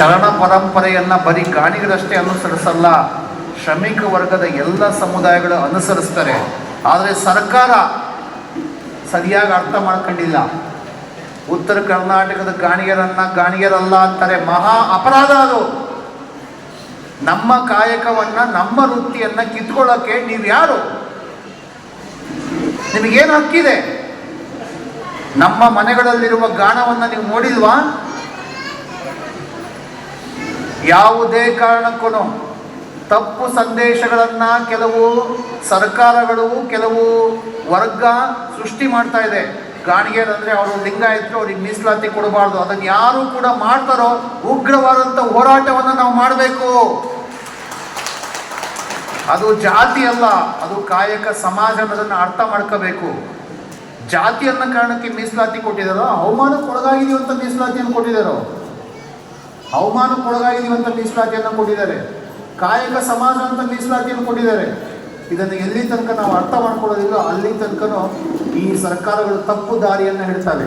ಶರಣ ಪರಂಪರೆಯನ್ನು ಬರೀ ಗಾಣಿಗರಷ್ಟೇ ಅನುಸರಿಸಲ್ಲ, ಶ್ರಮಿಕ ವರ್ಗದ ಎಲ್ಲ ಸಮುದಾಯಗಳು ಅನುಸರಿಸ್ತಾರೆ. ಆದರೆ ಸರ್ಕಾರ ಸರಿಯಾಗಿ ಅರ್ಥ ಮಾಡ್ಕೊಂಡಿಲ್ಲ. ಉತ್ತರ ಕರ್ನಾಟಕದ ಗಾಣಿಗರಲ್ಲ ಅಂತಾರೆ. ಮಹಾ ಅಪರಾಧ ಅದು. ನಮ್ಮ ಕಾಯಕವನ್ನು, ನಮ್ಮ ವೃತ್ತಿಯನ್ನು ಕಿತ್ಕೊಳ್ಳೋಕ್ಕೆ ನೀವು ಯಾರು? ನಿಮಗೇನು ಹಕ್ಕಿದೆ? ನಮ್ಮ ಮನೆಗಳಲ್ಲಿರುವ ಗಾಣವನ್ನು ನೀವು ನೋಡಿಲ್ವಾ? ಯಾವುದೇ ಕಾರಣಕ್ಕೂ ತಪ್ಪು ಸಂದೇಶಗಳನ್ನು ಕೆಲವು ಸರ್ಕಾರಗಳು, ಕೆಲವು ವರ್ಗ ಸೃಷ್ಟಿ ಮಾಡ್ತಾ ಇದೆ. ಗಾಣಿಗೆರಂದರೆ ಅವರು ಲಿಂಗಾಯತರು, ಅವ್ರಿಗೆ ಮೀಸಲಾತಿ ಕೊಡಬಾರ್ದು. ಅದನ್ನು ಯಾರು ಕೂಡ ಮಾಡ್ತಾರೋ ಉಗ್ರವಾದಂಥ ಹೋರಾಟವನ್ನು ನಾವು ಮಾಡಬೇಕು. ಅದು ಜಾತಿ ಅಲ್ಲ, ಅದು ಕಾಯಕ ಸಮಾಜ ಅನ್ನೋದನ್ನು ಅರ್ಥ ಮಾಡ್ಕೋಬೇಕು. ಜಾತಿಯನ್ನ ಕಾರಣಕ್ಕೆ ಮೀಸಲಾತಿ ಕೊಟ್ಟಿದ್ದಾರೋ, ಅವಮಾನಕ್ಕೊಳಗಾಗಿದೀವಿ ಅಂತ ಮೀಸಲಾತಿಯನ್ನು ಕೊಟ್ಟಿದ್ದಾರೋ, ಅವಮಾನಕ್ಕೊಳಗಾಗಿದೀವಿ ಅಂತ ಮೀಸಲಾತಿಯನ್ನು ಕೊಟ್ಟಿದ್ದಾರೆ. ಕಾಯಕ ಸಮಾಜ ಅಂತ ಮೀಸಲಾತಿಯನ್ನು ಕೊಟ್ಟಿದ್ದಾರೆ. ಇದನ್ನು ಎಲ್ಲಿ ತನಕ ನಾವು ಅರ್ಥ ಮಾಡ್ಕೊಳ್ಳೋದಿಲ್ಲ ಅಲ್ಲಿ ತನಕ ಈ ಸರ್ಕಾರಗಳು ತಪ್ಪು ದಾರಿಯನ್ನು ಹಿಡ್ತವೆ.